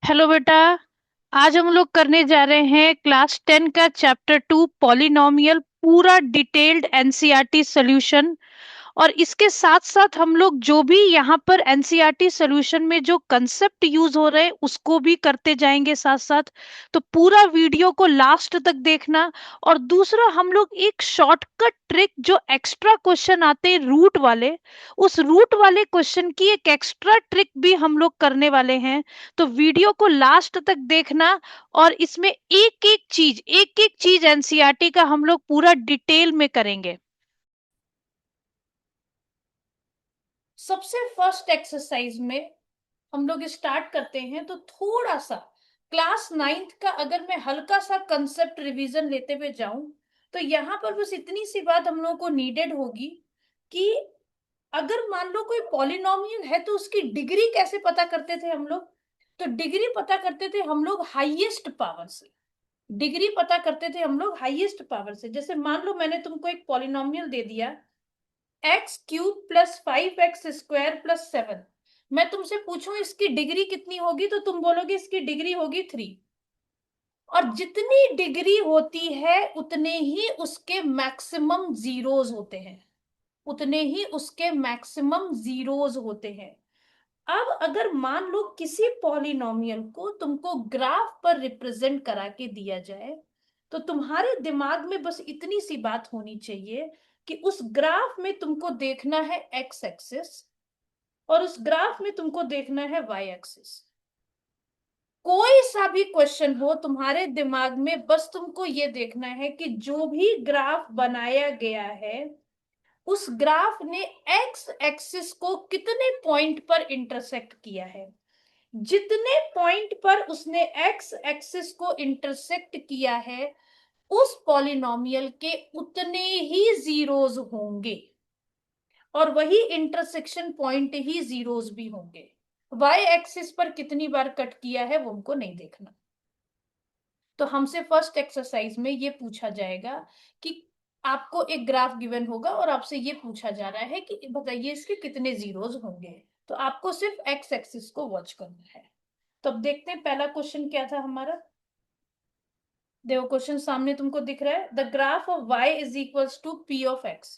Hello बेटा। आज हम लोग करने जा रहे हैं क्लास 10 का चैप्टर 2 पॉलिनोमियल पूरा डिटेल्ड एनसीईआरटी सॉल्यूशन। और इसके साथ साथ हम लोग जो भी यहाँ पर एनसीईआरटी सॉल्यूशन में जो कंसेप्ट यूज हो रहे हैं उसको भी करते जाएंगे साथ साथ। तो पूरा वीडियो को लास्ट तक देखना। और दूसरा हम लोग एक शॉर्टकट ट्रिक जो एक्स्ट्रा क्वेश्चन आते हैं रूट वाले, उस रूट वाले क्वेश्चन की एक एक्स्ट्रा ट्रिक भी हम लोग करने वाले हैं। तो वीडियो को लास्ट तक देखना। और इसमें एक एक चीज एनसीईआरटी का हम लोग पूरा डिटेल में करेंगे। सबसे फर्स्ट एक्सरसाइज में हम लोग स्टार्ट करते हैं तो थोड़ा सा क्लास 9th का अगर मैं हल्का सा कंसेप्ट रिवीजन लेते हुए जाऊं तो यहाँ पर बस इतनी सी बात हम लोगों को नीडेड होगी कि अगर मान लो कोई पॉलिनोमियल है तो उसकी डिग्री कैसे पता करते थे हम लोग। तो डिग्री पता करते थे हम लोग हाईएस्ट पावर से। डिग्री पता करते थे हम लोग हाईएस्ट पावर से। जैसे मान लो मैंने तुमको एक पॉलिनोमियल दे दिया x³ + 5x² + 7। मैं तुमसे पूछूं इसकी डिग्री कितनी होगी तो तुम बोलोगे इसकी डिग्री होगी 3। और जितनी डिग्री होती है उतने ही उसके मैक्सिमम जीरोज होते हैं। उतने ही उसके मैक्सिमम जीरोज होते हैं। अब अगर मान लो किसी पॉलिनोमियल को तुमको ग्राफ पर रिप्रेजेंट करा के दिया जाए तो तुम्हारे दिमाग में बस इतनी सी बात होनी चाहिए कि उस ग्राफ में तुमको देखना है एक्स एक्सिस और उस ग्राफ में तुमको देखना है वाई एक्सिस। कोई सा भी क्वेश्चन हो तुम्हारे दिमाग में बस तुमको ये देखना है कि जो भी ग्राफ बनाया गया है उस ग्राफ ने एक्स एक्सिस को कितने पॉइंट पर इंटरसेक्ट किया है। जितने पॉइंट पर उसने एक्स एक्सिस को इंटरसेक्ट किया है उस पॉलिनोमियल के उतने ही जीरोज होंगे और वही इंटरसेक्शन पॉइंट ही जीरोज भी होंगे। वाई एक्सिस पर कितनी बार कट किया है वो हमको नहीं देखना। तो हमसे फर्स्ट एक्सरसाइज में ये पूछा जाएगा कि आपको एक ग्राफ गिवन होगा और आपसे ये पूछा जा रहा है कि बताइए इसके कितने जीरोज होंगे। तो आपको सिर्फ एक्स एक्सिस को वॉच करना है। तो अब देखते हैं पहला क्वेश्चन क्या था हमारा। देखो क्वेश्चन सामने तुमको दिख रहा है, the graph of y is equals to p of x।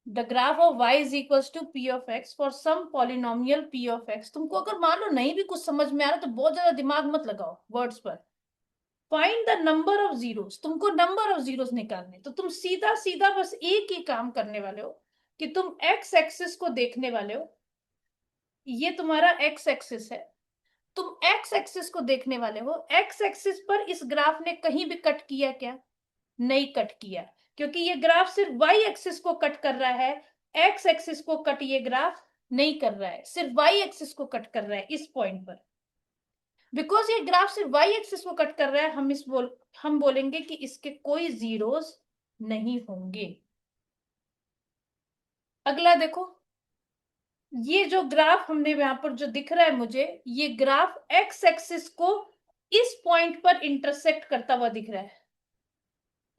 The graph of y is equals to p of x for some polynomial p of x। तुमको अगर मान लो नहीं भी कुछ समझ में आ रहा तो बहुत ज्यादा दिमाग मत लगाओ वर्ड्स पर। Find the number of zeros. तुमको नंबर ऑफ जीरोस निकालने तो तुम सीधा सीधा बस एक ही काम करने वाले हो कि तुम एक्स एक्सिस को देखने वाले हो। ये तुम्हारा एक्स एक्सिस है। तुम एक्स एक्सिस को देखने वाले हो। एक्स एक्सिस पर इस ग्राफ ने कहीं भी कट किया क्या? नहीं कट किया, क्योंकि ये ग्राफ सिर्फ वाई एक्सिस को कट कर रहा है। एक्स एक्सिस को कट ये ग्राफ नहीं कर रहा है, सिर्फ वाई एक्सिस को कट कर रहा है इस पॉइंट पर। बिकॉज ये ग्राफ सिर्फ वाई एक्सिस को कट कर रहा है हम बोलेंगे कि इसके कोई जीरोस नहीं होंगे। अगला देखो, ये जो ग्राफ हमने यहां पर जो दिख रहा है मुझे, ये ग्राफ एक्स एक्सिस को इस पॉइंट पर इंटरसेक्ट करता हुआ दिख रहा है।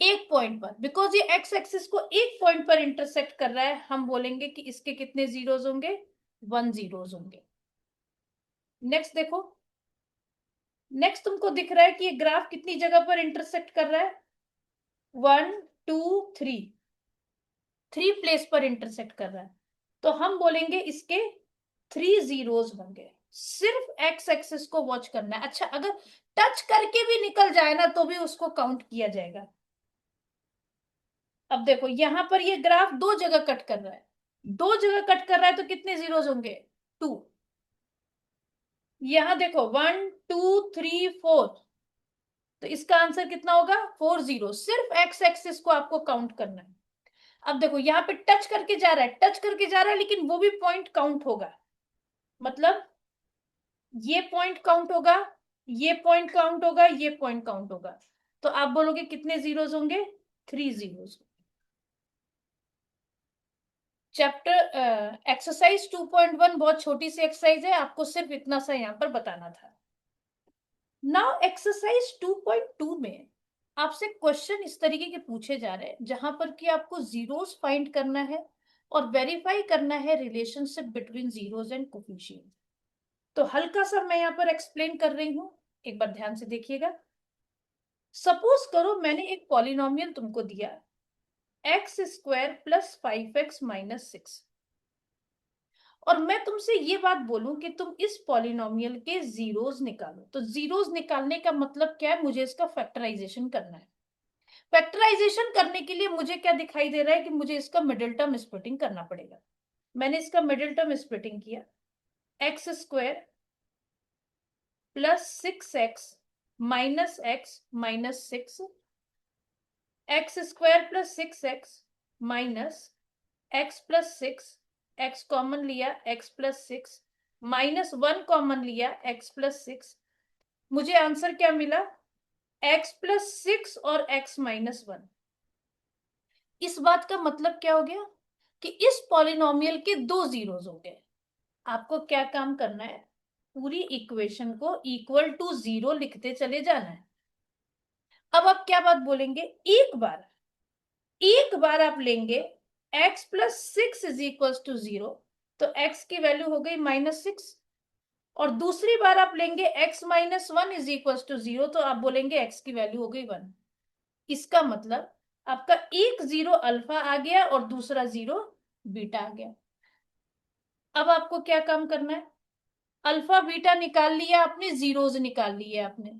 एक पॉइंट पर, बिकॉज ये एक्स एक्सिस को एक पॉइंट पर इंटरसेक्ट कर रहा है हम बोलेंगे कि इसके कितने जीरोस होंगे? 1 जीरोस होंगे। नेक्स्ट देखो, नेक्स्ट तुमको दिख रहा है कि ये ग्राफ कितनी जगह पर इंटरसेक्ट कर रहा है? 1 2 3, 3 प्लेस पर इंटरसेक्ट कर रहा है। तो हम बोलेंगे इसके 3 जीरोस होंगे। सिर्फ एक्स एक्सिस को वॉच करना है। अच्छा, अगर टच करके भी निकल जाए ना तो भी उसको काउंट किया जाएगा। अब देखो यहां पर ये ग्राफ दो जगह कट कर रहा है। दो जगह कट कर रहा है तो कितने जीरोस होंगे? 2। यहां देखो 1 2 3 4, तो इसका आंसर कितना होगा? 4 जीरो। सिर्फ एक्स एक्सिस को आपको काउंट करना है। अब देखो यहाँ पे टच करके जा रहा है, टच करके जा रहा है, लेकिन वो भी पॉइंट काउंट होगा। मतलब ये पॉइंट काउंट होगा, ये पॉइंट काउंट होगा, ये पॉइंट काउंट होगा। तो आप बोलोगे कितने जीरोस होंगे? 3 जीरोस। चैप्टर एक्सरसाइज 2.1 बहुत छोटी सी एक्सरसाइज है, आपको सिर्फ इतना सा यहाँ पर बताना था। नाउ एक्सरसाइज 2.2 में आपसे क्वेश्चन इस तरीके के पूछे जा रहे हैं जहां पर कि आपको जीरोस फाइंड करना है और वेरीफाई करना है relationship between zeros and coefficient. तो हल्का सा मैं यहाँ पर एक्सप्लेन कर रही हूं, एक बार ध्यान से देखिएगा। सपोज करो मैंने एक पॉलिनोमियल तुमको दिया, x square plus 5x minus 6, और मैं तुमसे ये बात बोलूं कि तुम इस पॉलिनोमियल के जीरोस निकालो। तो जीरोस निकालने का मतलब क्या है, मुझे इसका फैक्टराइजेशन करना है। फैक्टराइजेशन करने के लिए मुझे क्या दिखाई दे रहा है कि मुझे इसका मिडिल टर्म स्प्लिटिंग करना पड़ेगा। मैंने इसका मिडिल टर्म स्प्लिटिंग किया, x square plus 6x minus 6, x square plus 6x minus x plus 6, x common लिया एक्स प्लस 6, माइनस 1 कॉमन लिया एक्स प्लस 6, मुझे आंसर क्या मिला, एक्स प्लस 6 और एक्स माइनस 1। इस बात का मतलब क्या हो गया कि इस पॉलिनोमियल के दो जीरोस हो गए। आपको क्या काम करना है, पूरी इक्वेशन को इक्वल टू जीरो लिखते चले जाना है। अब आप क्या बात बोलेंगे, एक बार आप लेंगे x plus 6 is equal to 0, तो x की वैल्यू हो गई -6, और दूसरी बार आप लेंगे x minus 1 is equal to 0, तो आप बोलेंगे x की वैल्यू हो गई 1। इसका मतलब आपका एक जीरो अल्फा आ गया और दूसरा जीरो बीटा आ गया। अब आपको क्या काम करना है, अल्फा बीटा निकाल लिया आपने, जीरोज निकाल लिए आपने।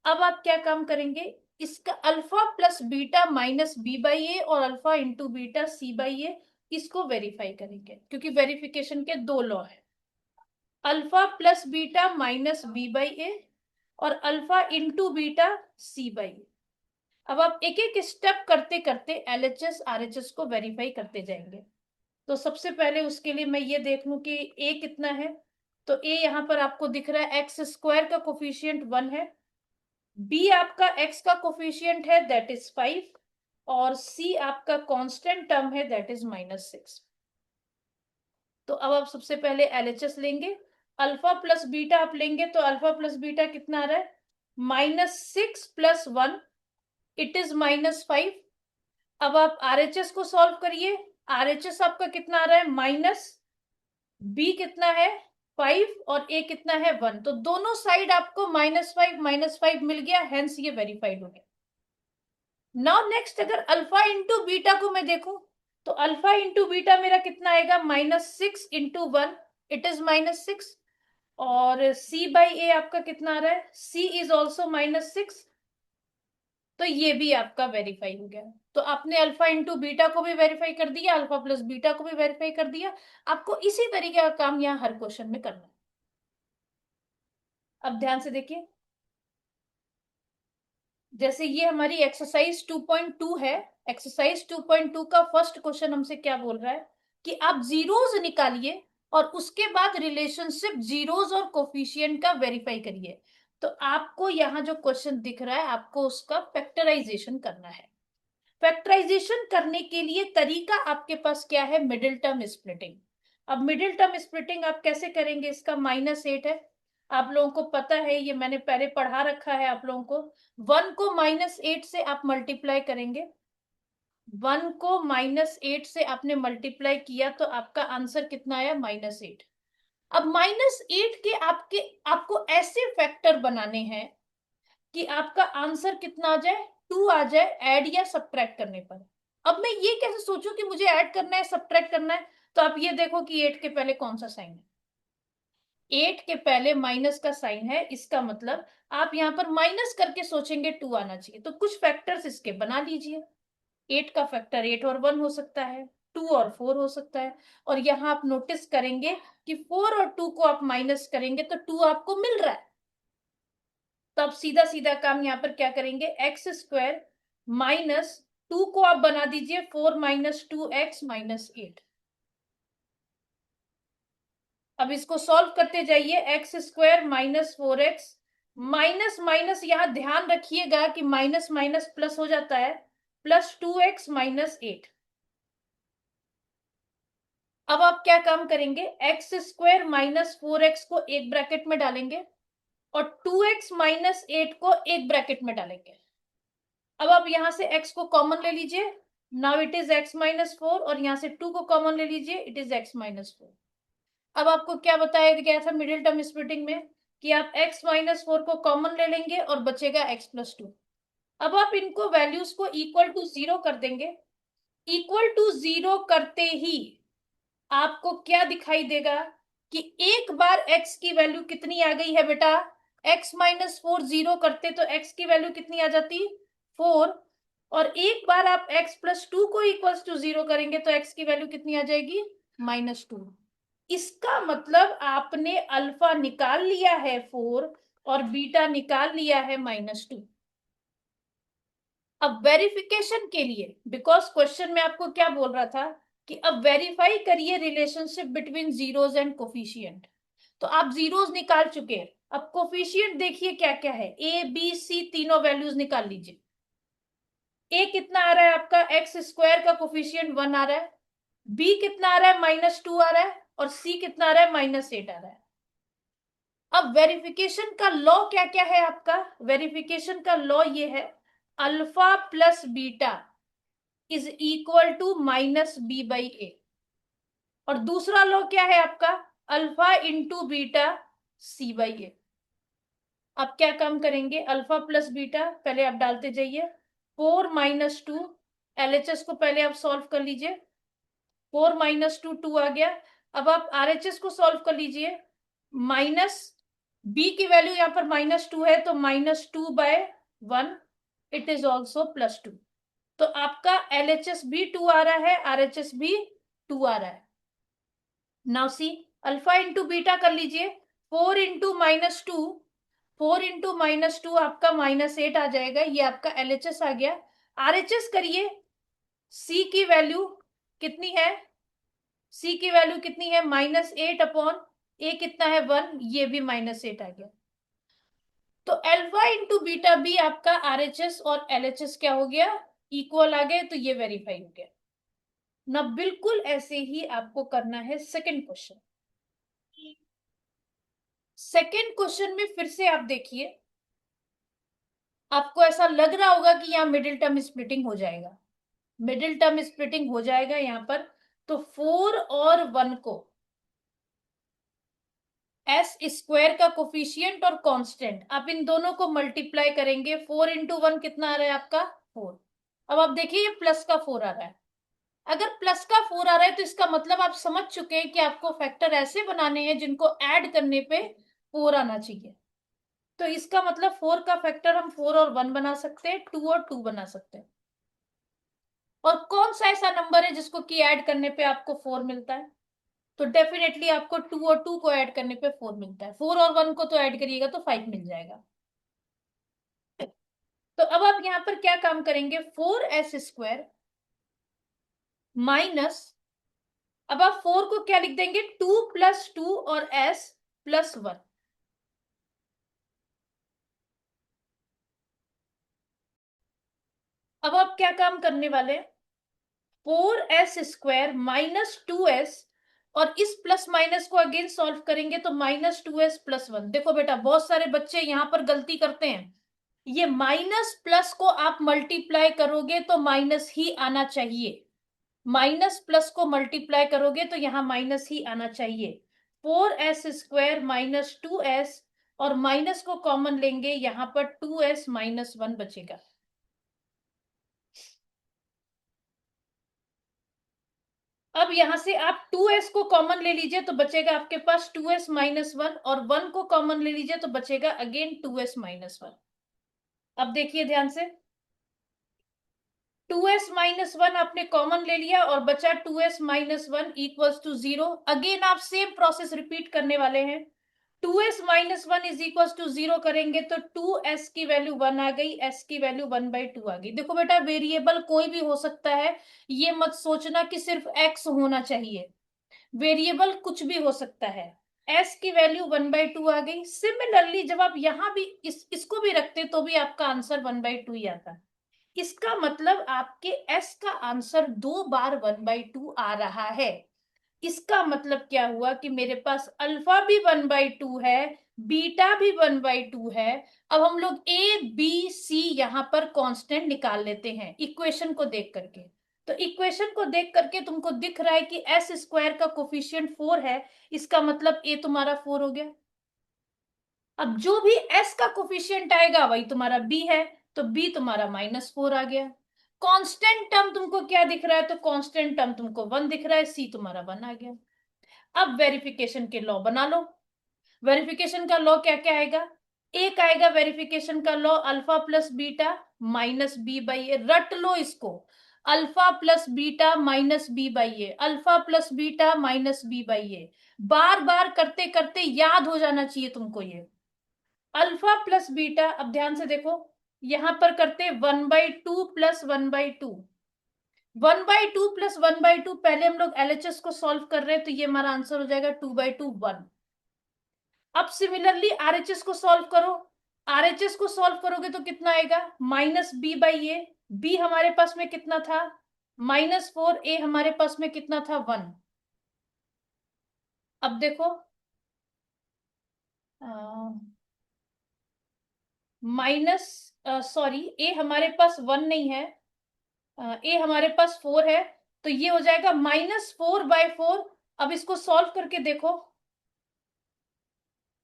अब आप क्या काम करेंगे, इसका alpha plus beta minus b by a और alpha into beta c by a, इसको वेरीफाई करेंगे, क्योंकि वेरिफिकेशन के दो लॉ है, alpha plus beta minus b by a और alpha into beta c by a. अब आप एक एक स्टेप करते करते एलएचएस आरएचएस को वेरीफाई करते जाएंगे। तो सबसे पहले उसके लिए मैं ये देख लूं कि ए कितना है। तो ए यहाँ पर आपको दिख रहा है, एक्स स्क्वायर का कोफिशियंट 1 है, बी आपका एक्स का कोफिशियंट है दैट इज 5, और सी आपका कांस्टेंट टर्म है दैट इज -6। तो अब आप सबसे पहले एलएचएस लेंगे, अल्फा प्लस बीटा आप लेंगे, तो अल्फा प्लस बीटा कितना आ रहा है, -6 प्लस 1, इट इज -5। अब आप आरएचएस को सॉल्व करिए, आरएचएस आपका कितना आ रहा है, माइनस बी कितना है 5 और ए कितना है 1, तो दोनों साइड आपको -5 मिल गया, हेंस ये वेरीफाइड हो गया। नाउ नेक्स्ट, अगर अल्फा इंटू बीटा को मैं देखूं, तो अल्फा इंटू बीटा मेरा कितना आएगा, -6 इंटू 1, इट इज -6, और सी बाई ए आपका कितना आ रहा है, सी इज ऑल्सो -6, तो ये भी आपका वेरीफाई हो गया। तो आपने अल्फा इंटू बीटा को भी वेरीफाई कर दिया, अल्फा प्लस बीटा को भी वेरीफाई कर दिया। आपको इसी तरीके का काम यहाँ हर क्वेश्चन में करना है। अब ध्यान से देखिए, जैसे ये हमारी एक्सरसाइज 2.2 है, एक्सरसाइज 2.2 का फर्स्ट क्वेश्चन हमसे क्या बोल रहा है कि आप जीरोस निकालिए और उसके बाद रिलेशनशिप जीरोस और कोफिशिएंट का वेरीफाई करिए। तो आपको यहाँ जो क्वेश्चन दिख रहा है, आपको उसका फैक्टराइजेशन करना है। फैक्टराइजेशन करने के लिए तरीका आपके पास क्या है, मिडिल टर्म स्प्लिटिंग। अब मिडिल टर्म स्प्लिटिंग आप कैसे करेंगे, इसका -8 है, आप लोगों को पता है, ये मैंने पहले पढ़ा रखा है आप लोगों को। 1 को -8 से आप मल्टीप्लाई करेंगे, 1 को -8 से आपने मल्टीप्लाई किया तो आपका आंसर कितना आया, -8। अब -8 के आपको ऐसे फैक्टर बनाने हैं कि आपका आंसर कितना आ जाए, 2 आ जाए, ऐड या सब्ट्रैक्ट करने पर। अब मैं ये कैसे सोचूं कि मुझे ऐड करना है सब्ट्रैक्ट करना है, तो आप ये देखो कि 8 के पहले कौन सा साइन है, 8 के पहले माइनस का साइन है, इसका मतलब आप यहाँ पर माइनस करके सोचेंगे 2 आना चाहिए, तो कुछ फैक्टर्स इसके बना लीजिए। 8 का फैक्टर 8 और 1 हो सकता है, 2 और 4 हो सकता है, और यहाँ आप नोटिस करेंगे कि 4 और 2 को आप माइनस करेंगे तो 2 आपको मिल रहा है। तो आप सीधा सीधा काम यहाँ पर क्या करेंगे, एक्स स्क्वायर -2 को आप बना दीजिए 4 - 2x -8। अब इसको सॉल्व करते जाइए, x square -4x, minus minus यहाँ ध्यान रखिएगा कि माइनस माइनस प्लस हो जाता है, +2x -8। अब आप क्या काम करेंगे, एक्स स्क्वायर -4x को एक ब्रैकेट में डालेंगे और 2x -8 को एक ब्रैकेट में डालेंगे। अब आप यहां से x को कॉमन ले लीजिए, नाउ इट इज x -4, और यहां से 2 को कॉमन ले लीजिए, इट इज x -4। अब आपको क्या बताया गया था मिडिल टर्म स्प्लिटिंग में कि आप x माइनस 4 को कॉमन ले लेंगे और बचेगा x प्लस 2। अब आप इनको वैल्यूज को इक्वल टू 0 कर देंगे। इक्वल टू 0 करते ही आपको क्या दिखाई देगा कि एक बार x की वैल्यू कितनी आ गई है बेटा, x माइनस 4 0 करते तो x की वैल्यू कितनी आ जाती, 4। और एक बार आप x प्लस 2 को इक्वल्स टू 0 करेंगे तो x की वैल्यू कितनी आ जाएगी, -2। इसका मतलब आपने अल्फा निकाल लिया है 4 और बीटा निकाल लिया है -2। अब वेरिफिकेशन के लिए, बिकॉज क्वेश्चन में आपको क्या बोल रहा था कि अब वेरीफाई करिए relationship between zeros and coefficient. तो आप जीरोज निकाल चुके हैं, अब कोफिशिएंट देखिए क्या क्या है, ए बी सी तीनों वैल्यूज निकाल लीजिए। ए कितना आ रहा है आपका, एक्स स्क्वायर का कोफिशिएंट 1 आ रहा है, बी कितना आ रहा है -2 आ रहा है, और सी कितना आ रहा है -8 आ रहा है। अब वेरिफिकेशन का लॉ क्या क्या है आपका, वेरिफिकेशन का लॉ ये है, alpha plus beta is equal to -b/a। और दूसरा लॉ क्या है आपका, अल्फा इंटू बीटा c/a। आप क्या काम करेंगे, अल्फा प्लस बीटा पहले आप डालते जाइए, 4 - 2, LHS को पहले आप सॉल्व कर लीजिए, 4 - 2 2 आ गया। अब आप RHS को सॉल्व कर लीजिए, माइनस b की वैल्यू यहाँ पर -2 है तो -2/1, इट इज ऑल्सो +2। तो आपका LHS भी 2 आ रहा है, RHS भी 2 आ रहा है। Now see, alpha into beta कर लीजिए, 4 इंटू -2, 4 इंटू -2 आपका -8 आ जाएगा, ये आपका LHS आ गया। RHS करिए, C की वैल्यू कितनी है, C की वैल्यू कितनी है, -8 अपॉन A कितना है 1, ये भी -8 आ गया। तो अल्फा इंटू बीटा भी आपका RHS और LHS क्या हो गया, इक्वल आ गए, तो ये वेरीफाई हो गया ना। बिल्कुल ऐसे ही आपको करना है सेकंड क्वेश्चन। सेकंड क्वेश्चन में फिर से आप देखिए, आपको ऐसा लग रहा होगा कि यहाँ मिडिल टर्म स्प्लिटिंग हो जाएगा, मिडिल टर्म स्प्लिटिंग हो जाएगा यहाँ पर। तो 4 और 1 को एस स्क्वायर का कोफिशियंट और कांस्टेंट, आप इन दोनों को मल्टीप्लाई करेंगे, 4 इंटू 1 कितना आ रहा है आपका 4। अब आप देखिए ये प्लस का 4 आ रहा है, अगर प्लस का 4 आ रहा है तो इसका मतलब आप समझ चुके हैं कि आपको फैक्टर ऐसे बनाने हैं जिनको ऐड करने पे 4 आना चाहिए। तो इसका मतलब 4 का फैक्टर हम 4 और 1 बना सकते हैं, 2 और 2 बना सकते हैं। और कौन सा ऐसा नंबर है जिसको की ऐड करने पे आपको 4 मिलता है, तो डेफिनेटली आपको 2 और 2 को ऐड करने पे 4 मिलता है, 4 और 1 को तो ऐड करिएगा तो 5 मिल जाएगा। तो अब आप यहां पर क्या काम करेंगे, 4s² माइनस, अब आप 4 को क्या लिख देंगे, 2 + 2 और s + 1। अब आप क्या काम करने वाले हैं, 4s² -2s, और इस प्लस माइनस को अगेन सॉल्व करेंगे तो -2s + 1। देखो बेटा बहुत सारे बच्चे यहां पर गलती करते हैं, ये माइनस प्लस को आप मल्टीप्लाई करोगे तो माइनस ही आना चाहिए, माइनस प्लस को मल्टीप्लाई करोगे तो यहाँ माइनस ही आना चाहिए। 4s² -2s, और माइनस को कॉमन लेंगे, यहाँ पर 2s - 1 बचेगा। अब यहां से आप 2s को कॉमन ले लीजिए तो बचेगा आपके पास 2s - 1, और 1 को कॉमन ले लीजिए तो बचेगा अगेन 2s - 1। अब देखिए ध्यान से, 2s - 1 आपने कॉमन ले लिया और बचा 2s - 1 इक्वल्स टू 0। अगेन आप सेम प्रोसेस रिपीट करने वाले हैं, 2s - 1 इज इक्वल्स टू 0 करेंगे तो 2s की वैल्यू 1 आ गई, s की वैल्यू 1/2 आ गई। देखो बेटा वेरिएबल कोई भी हो सकता है, ये मत सोचना कि सिर्फ x होना चाहिए, वेरिएबल कुछ भी हो सकता है। s की वैल्यू 1/2 आ गई। सिमिलरली जब आप यहां भी इसको भी रखते तो भी आपका आंसर 1/2 ही आता। इसका मतलब आपके s का आंसर 2 बार 1/2 आ रहा है। इसका मतलब क्या हुआ कि मेरे पास अल्फा भी 1/2 है, बीटा भी 1/2 है। अब हम लोग ए बी सी यहां पर कांस्टेंट निकाल लेते हैं इक्वेशन को देख करके। तो इक्वेशन को देख करके तुमको दिख रहा है कि एस स्क्वायर का कोफिशिएंट 4 है, इसका मतलब ए तुम्हारा 4 हो गया। अब जो भी एस का कोफिशिएंट आएगा वही तुम्हारा बी है, तो बी तुम्हारा -4 आ गया। कांस्टेंट टर्म तुमको क्या दिख रहा है, तो कांस्टेंट टर्म तुमको 1 दिख रहा है, सी तुम्हारा 1 आ गया। अब वेरिफिकेशन के लॉ बना लो। वेरिफिकेशन का लॉ क्या क्या आएगा, एक आएगा वेरिफिकेशन का law alpha plus beta minus b by a, रट लो इसको, alpha plus beta minus b by a, alpha plus beta minus b by a, बार बार करते करते याद हो जाना चाहिए तुमको ये अल्फा प्लस बीटा। अब ध्यान से देखो, यहां पर करते 1/2 प्लस 1/2, 1/2 प्लस 1/2, पहले हम लोग एलएचएस को सॉल्व कर रहे हैं, तो ये हमारा आंसर हो जाएगा 2/2 1। अब सिमिलरली आरएचएस को सॉल्व करो, आरएचएस को सॉल्व करोगे तो कितना आएगा, minus b by a, b हमारे पास में कितना था -4, ए हमारे पास में कितना था 1। अब देखो माइनस सॉरी, ए हमारे पास 1 नहीं है, ए हमारे पास 4 है, तो ये हो जाएगा -4/4। अब इसको सॉल्व करके देखो,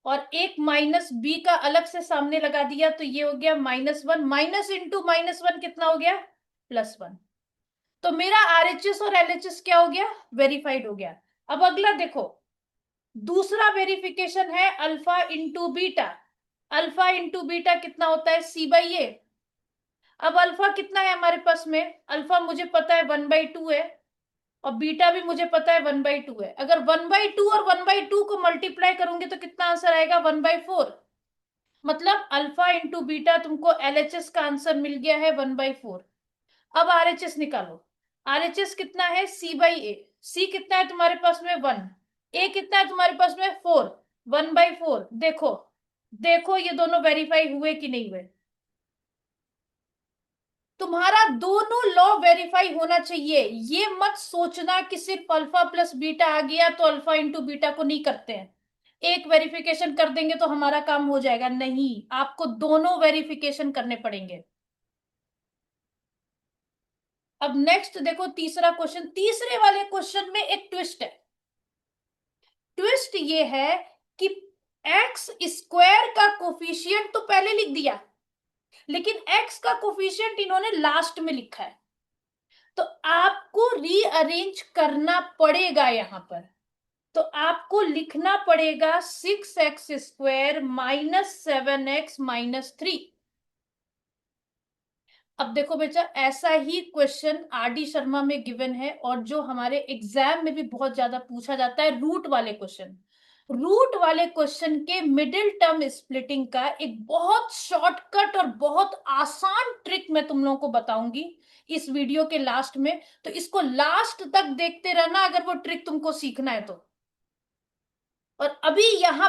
और एक माइनस बी का अलग से सामने लगा दिया, तो ये हो गया -1, माइनस इंटू -1 कितना हो गया, +1। तो मेरा आरएचएस और एलएचएस क्या हो गया, वेरीफाइड हो गया। अब अगला देखो, दूसरा वेरिफिकेशन है alpha into beta, alpha into beta कितना होता है, c/a। अब अल्फा कितना है हमारे पास में, अल्फा मुझे पता है 1/2 है, और बीटा भी मुझे पता है 1/2 है। अगर 1/2 और 1/2 को मल्टीप्लाई करूंगे तो कितना आंसर आएगा, 1/4। मतलब अल्फा इंटू बीटा तुमको एलएचएस का आंसर मिल गया है 1/4। अब आरएचएस निकालो, आरएचएस कितना है, c/a, सी कितना है तुम्हारे पास में 1, ए कितना है तुम्हारे पास में 4, 1/4। देखो देखो ये दोनों वेरीफाई हुए कि नहीं हुए, तुम्हारा दोनों लॉ वेरीफाई होना चाहिए। ये मत सोचना कि सिर्फ अल्फा प्लस बीटा आ गया तो अल्फा इंटू बीटा को नहीं करते हैं, एक वेरिफिकेशन कर देंगे तो हमारा काम हो जाएगा, नहीं, आपको दोनों वेरिफिकेशन करने पड़ेंगे। अब नेक्स्ट देखो तीसरा क्वेश्चन, तीसरे वाले क्वेश्चन में एक ट्विस्ट है। ट्विस्ट ये है कि एक्स स्क्वायर का कोफिशिएंट तो पहले लिख दिया, लेकिन एक्स का कोफिशिएंट इन्होंने लास्ट में लिखा है, तो आपको रीअरेंज करना पड़ेगा यहां पर। तो आपको लिखना पड़ेगा 6x² -7x-3। अब देखो बेटा, ऐसा ही क्वेश्चन आरडी शर्मा में गिवन है, और जो हमारे एग्जाम में भी बहुत ज्यादा पूछा जाता है, रूट वाले क्वेश्चन। रूट वाले क्वेश्चन के मिडिल टर्म स्प्लिटिंग का एक बहुत शॉर्टकट और बहुत आसान ट्रिक मैं तुम लोगों को बताऊंगी इस वीडियो के लास्ट में, तो इसको लास्ट तक देखते रहना अगर वो ट्रिक तुमको सीखना है तो। और अभी यहां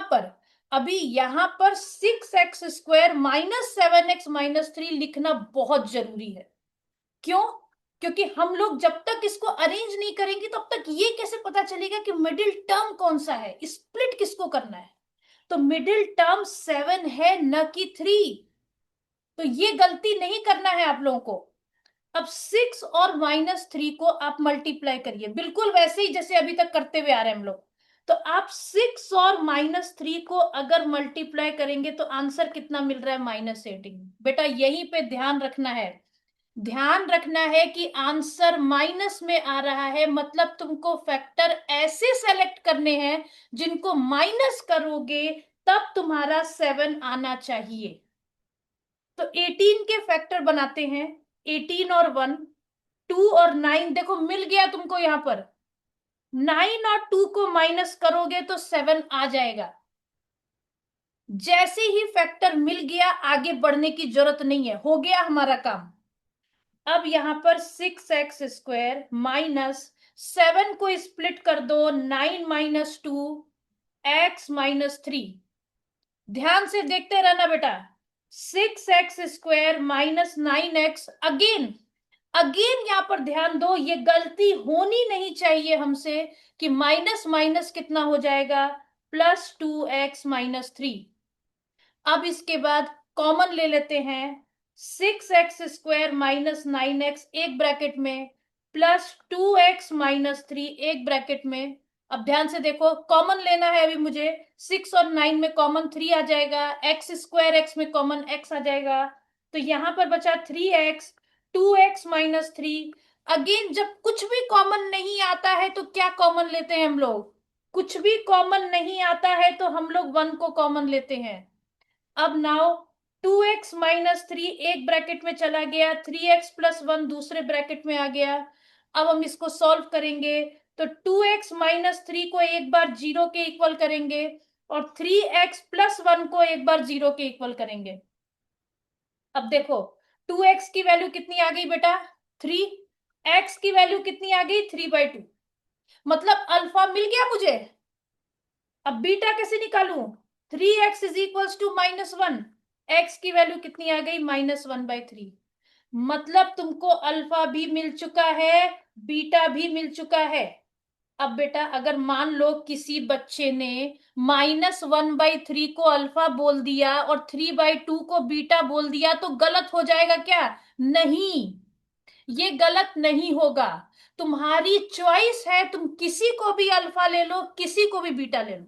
पर 6x² -7x-3 लिखना बहुत जरूरी है। क्यों, क्योंकि हम लोग जब तक इसको अरेंज नहीं करेंगे तब तक ये कैसे पता चलेगा कि मिडिल टर्म कौन सा है, स्प्लिट किसको करना है। तो मिडिल टर्म 7 है न कि 3, तो ये गलती नहीं करना है आप लोगों को। अब 6 और -3 को आप मल्टीप्लाई करिए, बिल्कुल वैसे ही जैसे अभी तक करते हुए आ रहे हैं हम लोग। तो आप 6 और -3 को अगर मल्टीप्लाई करेंगे तो आंसर कितना मिल रहा है, -18। बेटा यहीं पे ध्यान रखना है, ध्यान रखना है कि आंसर माइनस में आ रहा है, मतलब तुमको फैक्टर ऐसे सेलेक्ट करने हैं जिनको माइनस करोगे तब तुम्हारा 7 आना चाहिए। तो 18 के फैक्टर बनाते हैं, 18 और 1, 2 और 9, देखो मिल गया तुमको यहां पर, 9 और 2 को माइनस करोगे तो 7 आ जाएगा। जैसे ही फैक्टर मिल गया आगे बढ़ने की जरूरत नहीं है, हो गया हमारा काम। अब यहां पर 6x² -7 को स्प्लिट कर दो, 9 - 2 x-3। ध्यान से देखते रहना बेटा, 6x² -9x, अगेन अगेन यहां पर ध्यान दो, ये गलती होनी नहीं चाहिए हमसे कि माइनस माइनस कितना हो जाएगा, +2x-3। अब इसके बाद कॉमन ले लेते हैं, 6x² -9x एक ब्रैकेट में, प्लस 2x-3 एक ब्रैकेट में। अब ध्यान से देखो, कॉमन लेना है अभी मुझे। 6 और 9 में कॉमन 3 आ जाएगा, एक्स स्क्वायर एक्स में कॉमन x आ जाएगा, तो यहां पर बचा 3x, 2x-3। अगेन जब कुछ भी कॉमन नहीं आता है तो क्या कॉमन लेते हैं हम लोग? कुछ भी कॉमन नहीं आता है तो हम लोग 1 को कॉमन लेते हैं। अब नाउ 2x-3 एक ब्रैकेट में चला गया, 3x+1 दूसरे ब्रैकेट में आ गया। अब हम इसको सॉल्व करेंगे तो 2x-3 को एक बार 0 के इक्वल करेंगे और 3x+1 को एक बार 0 के इक्वल करेंगे। अब देखो 2x की वैल्यू कितनी आ गई बेटा? 3। x की वैल्यू कितनी आ गई? 3/2। मतलब अल्फा मिल गया मुझे। अब बीटा कैसे निकालूं? 3x is equals to -1। x की वैल्यू कितनी आ गई? -1/3। मतलब तुमको अल्फा भी मिल चुका है, बीटा भी मिल चुका है। अब बेटा अगर मान लो किसी बच्चे ने -1/3 को अल्फा बोल दिया और 3/2 को बीटा बोल दिया तो गलत हो जाएगा क्या? नहीं, ये गलत नहीं होगा। तुम्हारी चॉइस है, तुम किसी को भी अल्फा ले लो, किसी को भी बीटा ले लो।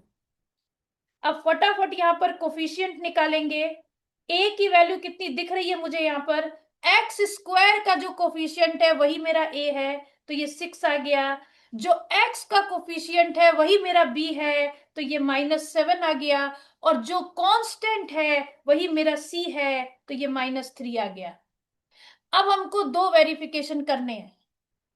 अब फटाफट यहां पर कोफिशिएंट निकालेंगे। ए की वैल्यू कितनी दिख रही है मुझे यहां पर? एक्स स्क्वायर का जो कोफिशिएंट है वही मेरा ए है, तो ये 6 आ गया। जो एक्स का कोफिशिएंट है वही मेरा बी है, तो ये -7 आ गया। और जो कांस्टेंट है वही मेरा सी है, तो ये -3 आ गया। अब हमको दो वेरिफिकेशन करने हैं,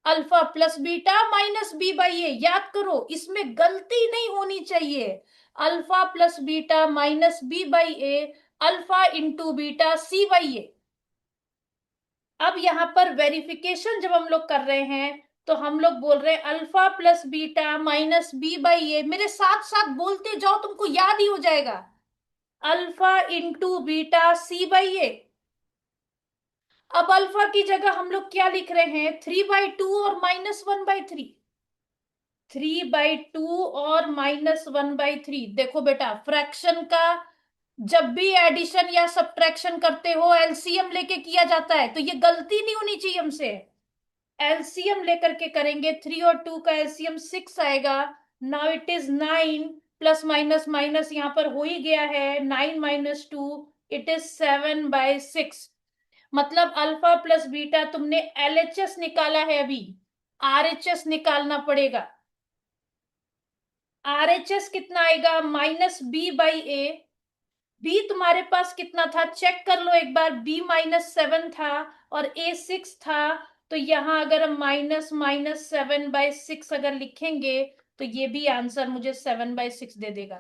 अल्फा प्लस बीटा -b/a। याद करो, इसमें गलती नहीं होनी चाहिए। Alpha plus beta -b/a, alpha into beta c/a। अब यहां पर वेरिफिकेशन जब हम लोग कर रहे हैं तो हम लोग बोल रहे हैं अल्फा प्लस बीटा -b/a। मेरे साथ साथ बोलते जाओ, तुमको याद ही हो जाएगा। Alpha into beta c/a। अब अल्फा की जगह हम लोग क्या लिख रहे हैं? 3/2 और -1/3। 3/2 और -1/3। देखो बेटा, फ्रैक्शन का जब भी एडिशन या सब्ट्रैक्शन करते हो एलसीएम लेके किया जाता है, तो ये गलती नहीं होनी चाहिए हमसे। एलसीएम लेकर के करेंगे, 3 और 2 का एलसीएम 6 आएगा। Now it is 9, plus minus minus यहां पर हो ही गया है, 9 - 2 इट इज 7/6। मतलब अल्फा प्लस बीटा तुमने एलएचएस निकाला है, अभी आरएचएस निकालना पड़ेगा। आरएचएस कितना आएगा? -b/a। बी तुम्हारे पास कितना था? चेक कर लो एक बार। b -7 था और a 6 था, तो यहां अगर हम -7/6 अगर लिखेंगे तो ये भी आंसर मुझे 7/6 दे देगा।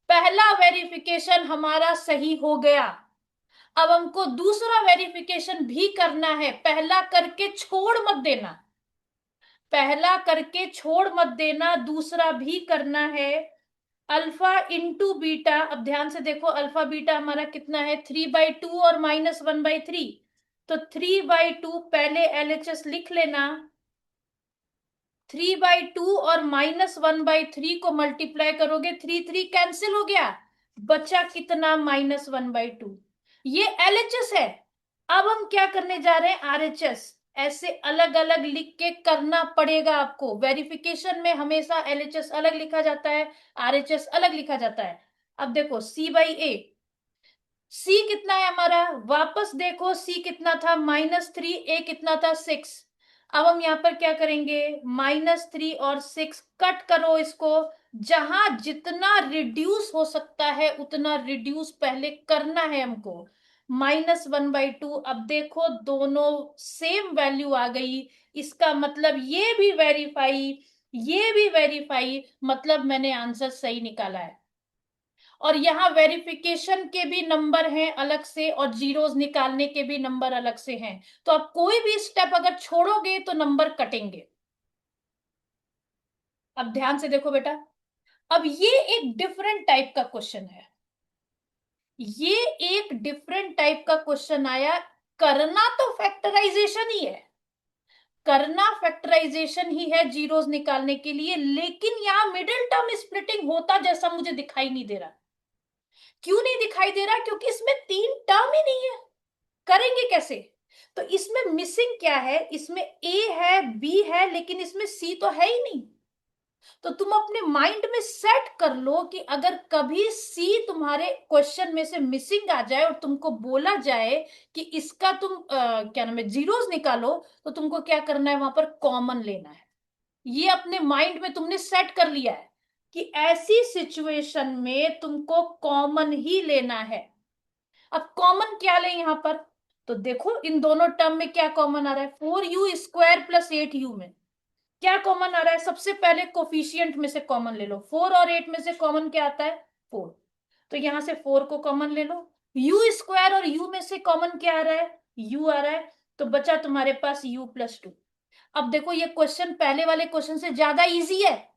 पहला वेरिफिकेशन हमारा सही हो गया। अब हमको दूसरा वेरिफिकेशन भी करना है। पहला करके छोड़ मत देना, पहला करके छोड़ मत देना, दूसरा भी करना है। अल्फा इंटू बीटा, अब ध्यान से देखो, अल्फा बीटा हमारा कितना है? 3/2 और -1/3। तो 3/2 पहले एलएचएस लिख लेना। 3/2 और -1/3 को मल्टीप्लाई करोगे, 3 कैंसिल हो गया, बचा कितना? -1/2। ये एलएचएस है। अब हम क्या करने जा रहे हैं? आरएचएस। ऐसे अलग अलग लिख के करना पड़ेगा आपको। वेरिफिकेशन में हमेशा एलएचएस अलग लिखा जाता है, आरएचएस अलग लिखा जाता है। अब देखो c/a, सी कितना है हमारा? वापस देखो, सी कितना था? -3, ए कितना था? 6। अब हम यहाँ पर क्या करेंगे? -3 और 6 कट करो इसको। जहां जितना रिड्यूस हो सकता है उतना रिड्यूस पहले करना है हमको। -1/2। अब देखो दोनों सेम वैल्यू आ गई, इसका मतलब ये भी वेरीफाई, ये भी वेरीफाई, मतलब मैंने आंसर सही निकाला है। और यहाँ वेरिफिकेशन के भी नंबर हैं अलग से और जीरोस निकालने के भी नंबर अलग से हैं, तो आप कोई भी स्टेप अगर छोड़ोगे तो नंबर कटेंगे। अब ध्यान से देखो बेटा, अब ये एक डिफरेंट टाइप का क्वेश्चन है। ये एक डिफरेंट टाइप का क्वेश्चन आया। करना तो फैक्टराइजेशन ही है, करना फैक्टराइजेशन ही है जीरोस निकालने के लिए, लेकिन यहां मिडिल टर्म स्प्लिटिंग होता जैसा मुझे दिखाई नहीं दे रहा। क्यों नहीं दिखाई दे रहा? क्योंकि इसमें 3 टर्म ही नहीं है। करेंगे कैसे? तो इसमें मिसिंग क्या है, इसमें ए है, बी है, लेकिन इसमें सी तो है ही नहीं। तो तुम अपने माइंड में सेट कर लो कि अगर कभी सी तुम्हारे क्वेश्चन में से मिसिंग आ जाए और तुमको बोला जाए कि इसका तुम क्या नाम है जीरोस निकालो, तो तुमको क्या करना है, वहां पर कॉमन लेना है। ये अपने माइंड में तुमने सेट कर लिया है कि ऐसी सिचुएशन में तुमको कॉमन ही लेना है। अब कॉमन क्या ले यहां पर, तो देखो इन दोनों टर्म में क्या कॉमन आ रहा है, 4u² प्लस 8u में क्या कॉमन आ रहा है। सबसे पहले कोफिशियंट में से कॉमन ले लो, 4 और 8 में से कॉमन क्या आता है, 4। तो यहां से 4 को कॉमन ले लो। u² और u में से कॉमन क्या आ रहा है, u आ रहा है। तो बचा तुम्हारे पास u+2। अब देखो ये क्वेश्चन पहले वाले क्वेश्चन से ज्यादा इजी है।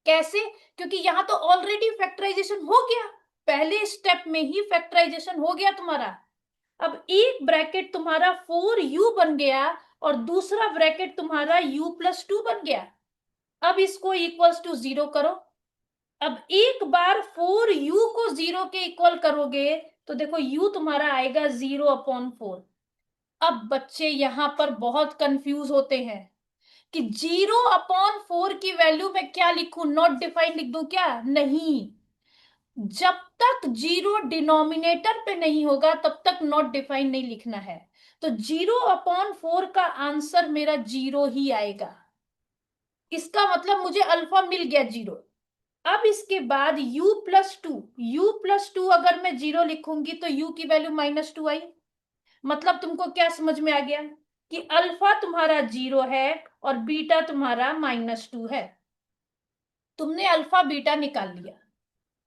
कैसे, क्योंकि यहां तो ऑलरेडी फैक्टराइजेशन हो गया, पहले स्टेप में ही फैक्टराइजेशन हो गया तुम्हारा। अब एक ब्रैकेट तुम्हारा 4u बन गया और दूसरा ब्रैकेट तुम्हारा u+2 बन गया। अब इसको इक्वल्स टू 0 करो। अब एक बार 4u को 0 के इक्वल करोगे तो देखो u तुम्हारा आएगा 0/4। अब बच्चे यहां पर बहुत कंफ्यूज होते हैं कि 0/4 की वैल्यू में क्या लिखूं, नॉट डिफाइंड लिख दूं क्या, नहीं। जब तक जीरो डिनोमिनेटर पे नहीं होगा तब तक नॉट डिफाइंड नहीं लिखना है। तो 0/4 का आंसर मेरा 0 ही आएगा। इसका मतलब मुझे अल्फा मिल गया 0। अब इसके बाद u+2 अगर मैं 0 लिखूंगी तो u की वैल्यू -2 आई। मतलब तुमको क्या समझ में आ गया कि अल्फा तुम्हारा 0 है और बीटा तुम्हारा -2 है। तुमने अल्फा बीटा निकाल लिया।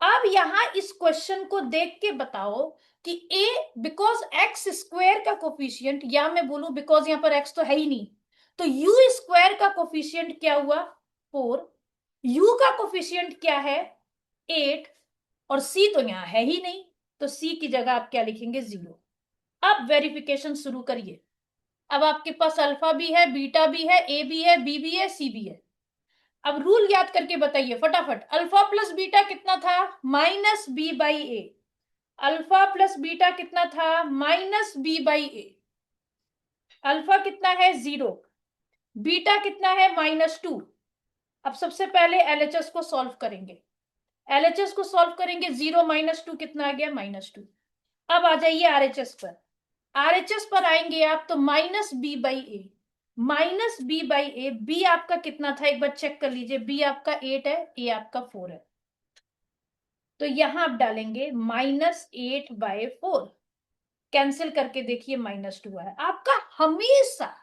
अब यहां इस क्वेश्चन को देख के बताओ कि a, बिकॉज x² का कोफिशियंट, या मैं बोलूं बिकॉज यहां पर x तो है ही नहीं, तो u² का कोफिशियंट क्या हुआ, 4। u का कोफिशियंट क्या है, 8। और c तो यहां है ही नहीं, तो c की जगह आप क्या लिखेंगे, 0। अब वेरिफिकेशन शुरू करिए। अब आपके पास अल्फा भी है, बीटा भी है, ए भी है, बी भी है, सी भी है। अब रूल याद करके बताइए फटाफट, अल्फा प्लस बीटा कितना था, -b/a। अल्फा प्लस बीटा कितना था, -b/a। अल्फा कितना है, 0। बीटा कितना है, -2। अब सबसे पहले एलएचएस को सॉल्व करेंगे। एलएचएस को सॉल्व करेंगे, 0 -2 कितना आ गया, -2। अब आ जाइए आरएचएस पर। आरएचएस पर आएंगे आप तो -b/a। -b/a, बी आपका कितना था एक बार चेक कर लीजिए, बी आपका 8 है, ए आपका 4 है। तो यहां आप डालेंगे -8/4, कैंसिल करके देखिए -2 है आपका। हमेशा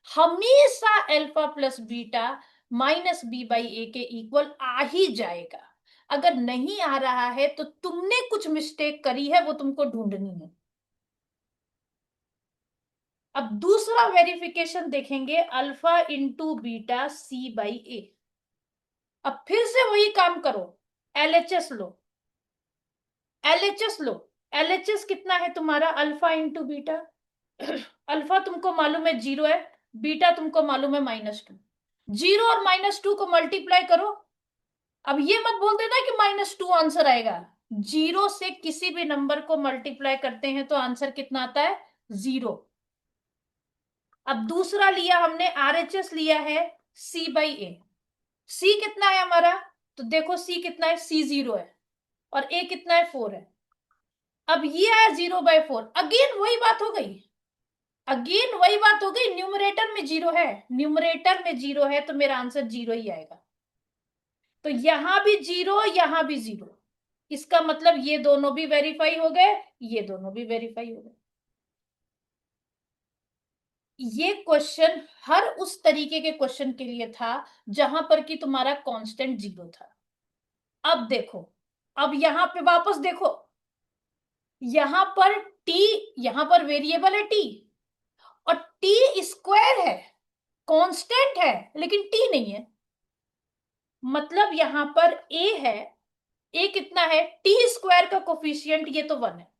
हमेशा अल्फा प्लस बीटा -b/a के इक्वल आ ही जाएगा। अगर नहीं आ रहा है तो तुमने कुछ मिस्टेक करी है, वो तुमको ढूंढनी है। अब दूसरा वेरिफिकेशन देखेंगे, अल्फा इंटू बीटा c/a। अब फिर से वही काम करो, एलएचएस लो, एलएचएस लो। एलएचएस कितना है तुम्हारा, अल्फा इंटू बीटा। अल्फा तुमको मालूम है 0 है, बीटा तुमको मालूम है -2। 0 और -2 को मल्टीप्लाई करो। अब ये मत बोल देना कि -2 आंसर आएगा। 0 से किसी भी नंबर को मल्टीप्लाई करते हैं तो आंसर कितना आता है, 0। अब दूसरा लिया हमने, आरएचएस लिया है c/a। सी कितना है हमारा, तो देखो सी कितना है, सी 0 है और ए कितना है, 4 है। अब ये आया 0/4, अगेन वही बात हो गई, अगेन वही बात हो गई। न्यूमरेटर में 0 है, न्यूमरेटर में 0 है तो मेरा आंसर 0 ही आएगा। तो यहां भी 0, यहां भी 0। इसका मतलब ये दोनों भी वेरीफाई हो गए, ये दोनों भी वेरीफाई हो गए। ये क्वेश्चन हर उस तरीके के क्वेश्चन के लिए था जहां पर कि तुम्हारा कांस्टेंट 0 था। अब देखो, अब यहां पे वापस देखो, यहां पर टी, यहां पर वेरिएबल है टी, और टी स्क्वायर है, कांस्टेंट है, लेकिन टी नहीं है। मतलब यहां पर ए है, ए कितना है, टी² का कोफिशियंट ये तो 1 है।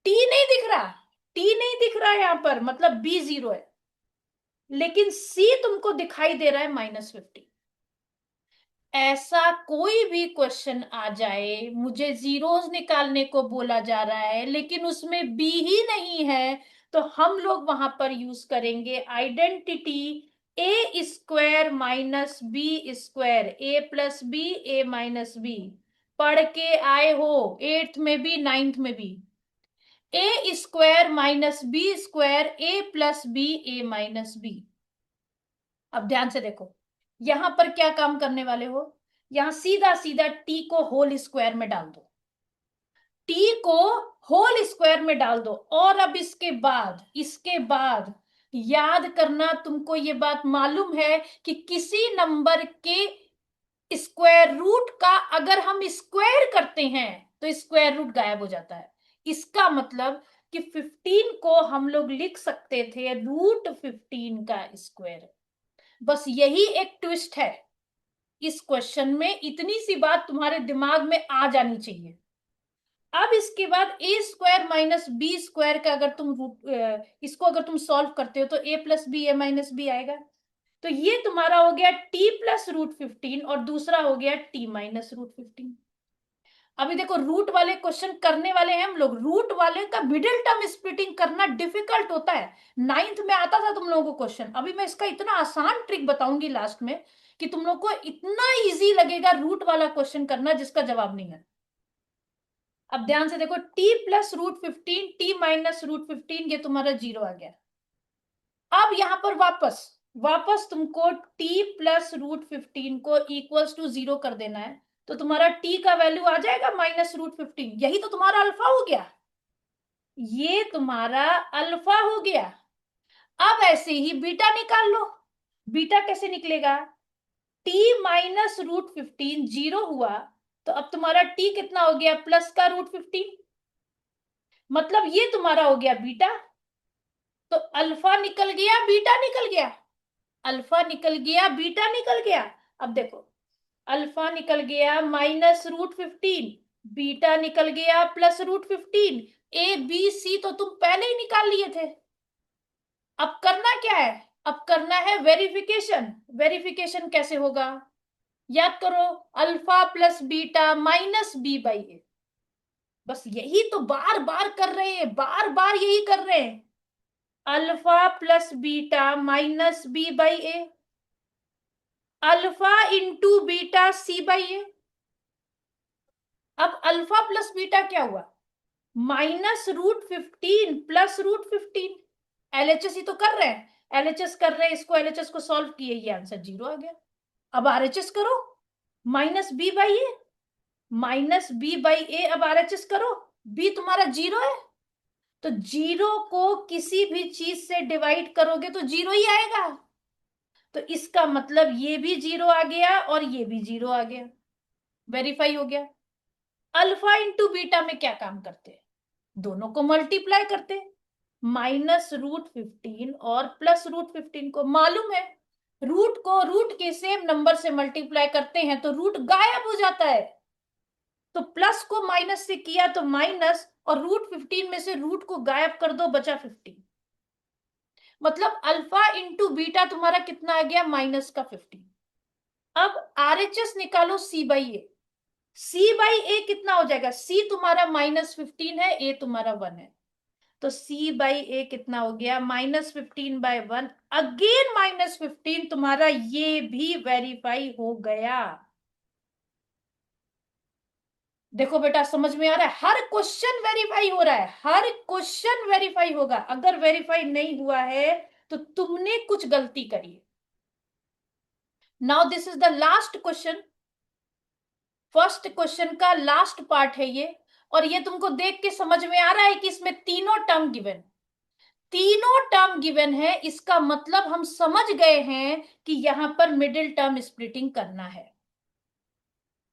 टी नहीं दिख रहा, टी नहीं दिख रहा है यहां पर, मतलब बी 0 है। लेकिन सी तुमको दिखाई दे रहा है -50। ऐसा कोई भी क्वेश्चन आ जाए, मुझे जीरोस निकालने को बोला जा रहा है लेकिन उसमें बी ही नहीं है, तो हम लोग वहां पर यूज करेंगे आइडेंटिटी ए स्क्वायर माइनस बी स्क्वायर, ए प्लस बी ए माइनस बी। पढ़ के आए हो 8th में भी 9th में भी। ए स्क्वायर माइनस बी स्क्वायर ए प्लस बी ए माइनस बी। अब ध्यान से देखो, यहां पर क्या काम करने वाले हो, यहां सीधा सीधा टी को होल स्क्वायर में डाल दो, टी को होल स्क्वायर में डाल दो। और अब इसके बाद याद करना, तुमको ये बात मालूम है कि किसी नंबर के स्क्वायर रूट का अगर हम स्क्वायर करते हैं तो स्क्वायर रूट गायब हो जाता है। इसका मतलब कि 15 को हम लोग लिख सकते थे √15 का स्क्वायर। बस यही एक ट्विस्ट है इस क्वेश्चन में, इतनी सी बात तुम्हारे दिमाग में आ जानी चाहिए। अब इसके बाद ए स्क्वायर माइनस बी स्क्वायर का अगर तुम इसको अगर तुम सॉल्व करते हो तो ए प्लस बी ए माइनस बी आएगा। तो ये तुम्हारा हो गया टी प्लस √15 और दूसरा हो गया टी माइनस √15। अभी देखो रूट वाले क्वेश्चन करने वाले हैं हम लोग, रूट वाले का मिडिल टर्म स्प्लिटिंग करना डिफिकल्ट होता है। 9th में आता था तुम लोगों को क्वेश्चन, अभी मैं इसका इतना आसान ट्रिक बताऊंगी लास्ट में कि तुम लोग को इतना इजी लगेगा रूट वाला क्वेश्चन करना जिसका जवाब नहीं है। अब ध्यान से देखो, t प्लस √15 टी माइनस √15 ये तुम्हारा 0 आ गया। अब यहां पर वापस वापस तुमको t प्लस √15 को इक्वल्स टू 0 कर देना है, तो तुम्हारा t का वैल्यू आ जाएगा -√15। यही तो तुम्हारा अल्फा हो गया, ये तुम्हारा अल्फा हो गया। अब ऐसे ही बीटा निकाल लो। बीटा कैसे निकलेगा, t माइनस √15 0 हुआ, तो अब तुम्हारा t कितना हो गया, प्लस का √15, मतलब ये तुम्हारा हो गया बीटा। तो अल्फा निकल गया बीटा निकल गया, अल्फा निकल गया बीटा निकल गया। अब देखो, अल्फा निकल गया -√15, बीटा निकल गया +√15। ए बी सी तो तुम पहले ही निकाल लिए थे। अब करना क्या है, अब करना है वेरिफिकेशन। वेरिफिकेशन कैसे होगा, याद करो, alpha plus beta minus b by a. बस यही तो बार बार कर रहे हैं, बार बार यही कर रहे हैं। Alpha plus beta minus b by a, alpha into beta c by a. अब अल्फा प्लस बीटा क्या हुआ, -√15 प्लस √15। एलएचएस ही तो कर रहे हैं, एलएचएस कर रहे हैं, इसको एलएचएस को सॉल्व किए, ये आंसर 0 आ गया। अब आरएचएस करो, minus b by a, minus b by a, अब आरएचएस करो, बी तुम्हारा 0 है, तो 0 को किसी भी चीज से डिवाइड करोगे तो 0 ही आएगा। तो इसका मतलब ये भी 0 आ गया और ये भी 0 आ गया, वेरीफाई हो गया। अल्फा इंटू बीटा में क्या काम करते हैं, दोनों को मल्टीप्लाई करते हैं, -√15 और +√15 को। मालूम है रूट को रूट के सेम नंबर से मल्टीप्लाई करते हैं तो रूट गायब हो जाता है, तो प्लस को माइनस से किया तो माइनस, और √15 में से रूट को गायब कर दो, बचा 15। मतलब अल्फा इंटू बीटा तुम्हारा कितना आ गया, -15। अब आरएचएस निकालो सी बाई ए, सी बाई ए कितना हो जाएगा, सी तुम्हारा -15 है, ए तुम्हारा 1 है, तो सी बाई ए कितना हो गया, -15/1, अगेन -15। तुम्हारा ये भी वेरीफाई हो गया। देखो बेटा समझ में आ रहा है, हर क्वेश्चन वेरीफाई हो रहा है, हर क्वेश्चन वेरीफाई होगा। अगर वेरीफाई नहीं हुआ है तो तुमने कुछ गलती करी है। Now this is the last question, first question का लास्ट पार्ट है ये। और ये तुमको देख के समझ में आ रहा है कि इसमें तीनों टर्म गिवन है, इसका मतलब हम समझ गए हैं कि यहां पर मिडिल टर्म स्प्लिटिंग करना है।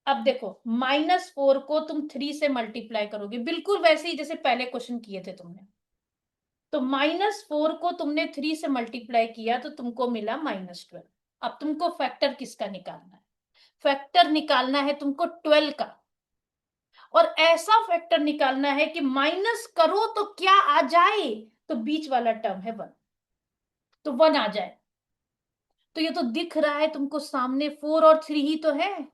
अब देखो, -4 को तुम 3 से मल्टीप्लाई करोगे, बिल्कुल वैसे ही जैसे पहले क्वेश्चन किए थे तुमने। तो -4 को तुमने 3 से मल्टीप्लाई किया तो तुमको मिला -12। अब तुमको फैक्टर किसका निकालना है, फैक्टर निकालना है तुमको 12 का। और ऐसा फैक्टर निकालना है कि माइनस करो तो क्या आ जाए, तो बीच वाला टर्म है 1, तो 1 आ जाए। तो ये तो दिख रहा है तुमको सामने, 4 और 3 ही तो है।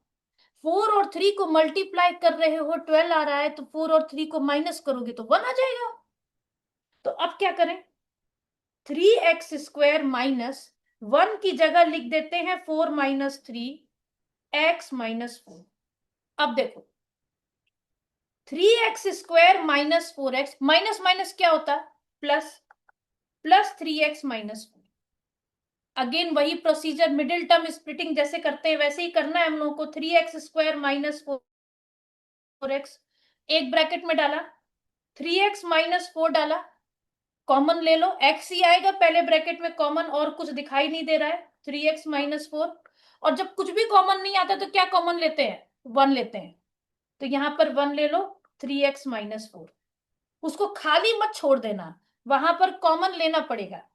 4 और 3 को मल्टीप्लाई कर रहे हो, 12 आ रहा है, तो 4 और 3 को माइनस करोगे तो 1 आ जाएगा। तो अब क्या करें, 3x² माइनस 1 की जगह लिख देते हैं 4 माइनस 3x-4। अब देखो 3x² minus 4x, minus minus क्या होता है, प्लस, प्लस 3x-4। अगेन वही प्रोसीजर, मिडिल टर्म स्प्लिटिंग जैसे करते हैं वैसे ही करना है हम लोगों को। 3x² माइनस 4x एक ब्रैकेट में डाला, 3x-4 डाला, कॉमन ले लो, x ही आएगा पहले ब्रैकेट में कॉमन, और कुछ दिखाई नहीं दे रहा है, 3x-4। और जब कुछ भी कॉमन नहीं आता तो क्या कॉमन लेते हैं, 1 लेते हैं, तो यहां पर 1 ले लो, 3x-4। उसको खाली मत छोड़ देना, वहां पर कॉमन लेना पड़ेगा।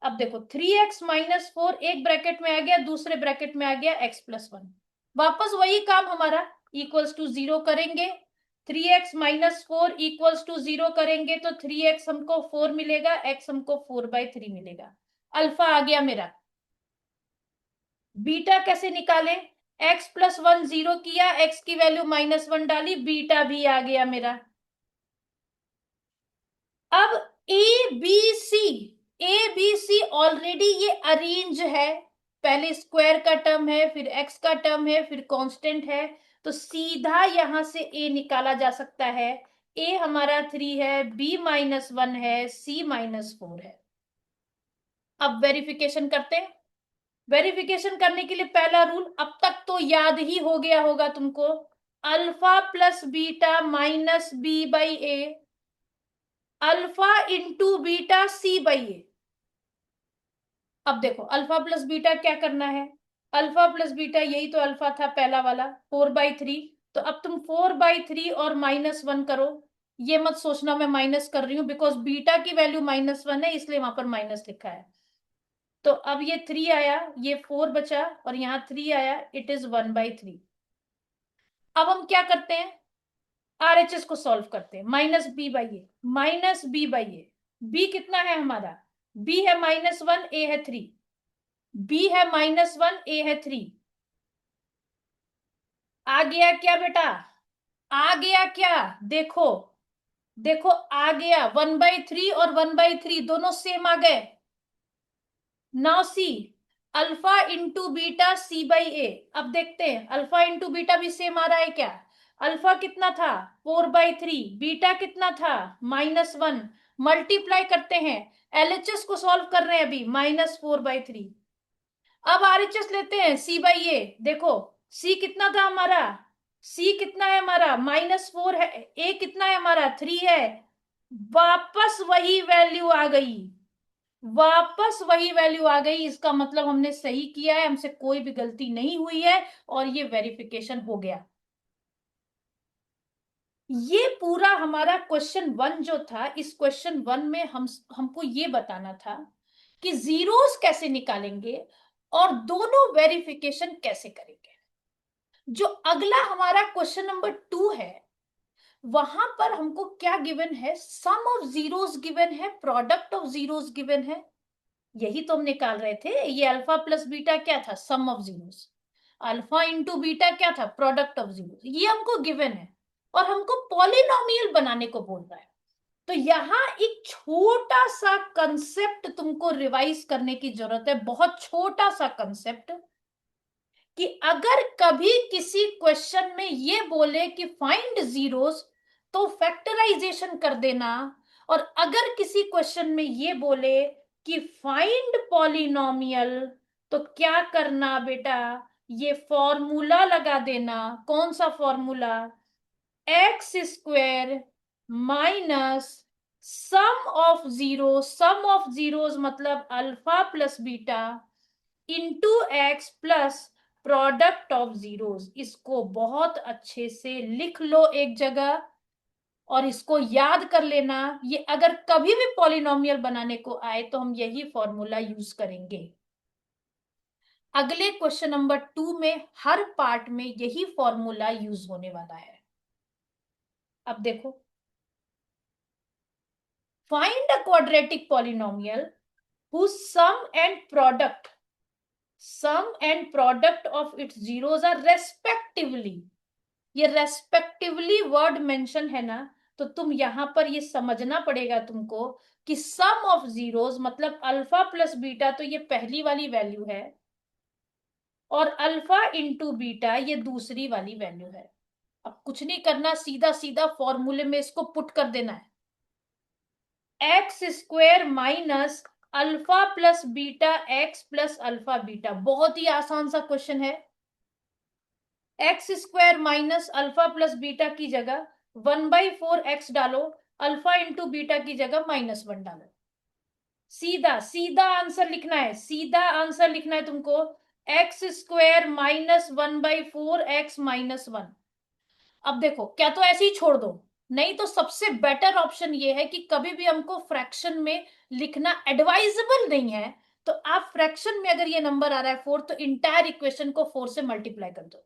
अब देखो 3x-4 एक ब्रैकेट में आ गया, दूसरे ब्रैकेट में आ गया x+1। वापस वही काम हमारा, इक्वल्स टू 0 करेंगे, 3x-4 इक्वल्स टू 0 करेंगे तो 3x हमको 4 मिलेगा, x हमको 4/3 मिलेगा। अल्फा आ गया मेरा। बीटा कैसे निकाले, x+1 0 किया, x की वैल्यू -1 डाली, बीटा भी आ गया मेरा। अब ए बी सी ऑलरेडी ये अरेंज है, पहले स्क्वायर का टर्म है, फिर एक्स का टर्म है, फिर कांस्टेंट है, तो सीधा यहां से ए निकाला जा सकता है। ए हमारा 3 है, b-1 है, c-4 है। अब वेरिफिकेशन करते हैं। वेरिफिकेशन करने के लिए पहला रूल अब तक तो याद ही हो गया होगा तुमको, alpha plus beta minus b/a, alpha into beta c/a। अब देखो अल्फा प्लस बीटा क्या करना है, अल्फा प्लस बीटा यही तो अल्फा था पहला वाला, 4/3। तो अब तुम 4/3 और -1 करो, ये मत सोचना मैं माइनस कर रही हूं, बिकॉज बीटा की वैल्यू -1 है इसलिए वहां पर माइनस लिखा है। तो अब ये 3 आया, ये 4 बचा, और यहाँ 3 आया, इट इज 1/3। अब हम क्या करते हैं, आरएचएस को सॉल्व करते हैं, -b/a, -b/a। b कितना है हमारा, b है -1, a है 3, b है -1, a है 3। आ गया क्या बेटा, आ गया क्या, देखो, देखो आ गया, 1/3 और 1/3 दोनों सेम आ गए। Now see, alpha into beta c/a। अब देखते हैं अल्फा इंटू बीटा भी सेम आ रहा है क्या। अल्फा कितना था, 4/3, बीटा कितना था, -1। मल्टीप्लाई करते हैं, एलएचएस को सॉल्व कर रहे हैं अभी, -4/3। अब आरएचएस लेते हैं c/a, देखो c कितना था हमारा, c कितना है हमारा, -4 है, a कितना है हमारा, 3 है। वापस वही वैल्यू आ गई, वापस वही वैल्यू आ गई, इसका मतलब हमने सही किया है, हमसे कोई भी गलती नहीं हुई है, और ये वेरिफिकेशन हो गया। ये पूरा हमारा क्वेश्चन 1 जो था, इस क्वेश्चन 1 में हमको ये बताना था कि जीरोस कैसे निकालेंगे और दोनों वेरिफिकेशन कैसे करेंगे। जो अगला हमारा क्वेश्चन नंबर 2 है, वहां पर हमको क्या गिवन है, सम ऑफ जीरोस गिवन है, प्रोडक्ट ऑफ जीरोस गिवन है। यही तो हम निकाल रहे थे, ये अल्फा प्लस बीटा क्या था, sum of zeros, alpha into beta क्या था, प्रोडक्ट ऑफ जीरोस, ये हमको गिवन है, और हमको पॉलिनोमियल बनाने को बोल रहा है। तो यहां एक छोटा सा कंसेप्ट तुमको रिवाइज करने की जरूरत है, बहुत छोटा सा कंसेप्ट, कि अगर कभी किसी क्वेश्चन में ये बोले कि फाइंड जीरोस, तो फैक्टराइजेशन कर देना। और अगर किसी क्वेश्चन में ये बोले कि फाइंड पॉलिनोमियल, तो क्या करना बेटा, ये फॉर्मूला लगा देना। कौन सा formula, x² minus sum of zero, sum of zeros मतलब alpha plus beta into x plus product of zeros. इसको बहुत अच्छे से लिख लो एक जगह, और इसको याद कर लेना। ये अगर कभी भी पॉलिनोमियल बनाने को आए तो हम यही फॉर्मूला यूज करेंगे। अगले क्वेश्चन नंबर 2 में हर पार्ट में यही फॉर्मूला यूज होने वाला है। अब देखो, find a quadratic polynomial whose sum and product sum and product of its zeros are respectively, ये रेस्पेक्टिवली वर्ड मेंशन है ना, तो तुम यहां पर ये समझना पड़ेगा तुमको कि सम ऑफ जीरोस मतलब अल्फा प्लस बीटा, तो ये पहली वाली वैल्यू है, और अल्फा इंटू बीटा ये दूसरी वाली वैल्यू है। अब कुछ नहीं करना, सीधा सीधा फॉर्मूले में इसको पुट कर देना है। X square minus alpha plus beta x plus alpha beta, बहुत ही आसान सा क्वेश्चन है। X square minus alpha plus beta की जगह 1/4 एक्स डालो, अल्फा इंटू बीटा की जगह -1 डालो। सीधा सीधा आंसर लिखना है, सीधा आंसर लिखना है तुमको, एक्स स्क्वायर -1/4 एक्स-1। अब देखो, क्या तो ऐसे ही छोड़ दो, नहीं तो सबसे बेटर ऑप्शन ये है कि कभी भी हमको फ्रैक्शन में लिखना एडवाइजेबल नहीं है, तो आप फ्रैक्शन में अगर ये नंबर आ रहा है 4, तो इंटायर इक्वेशन को 4 से मल्टीप्लाई कर दो।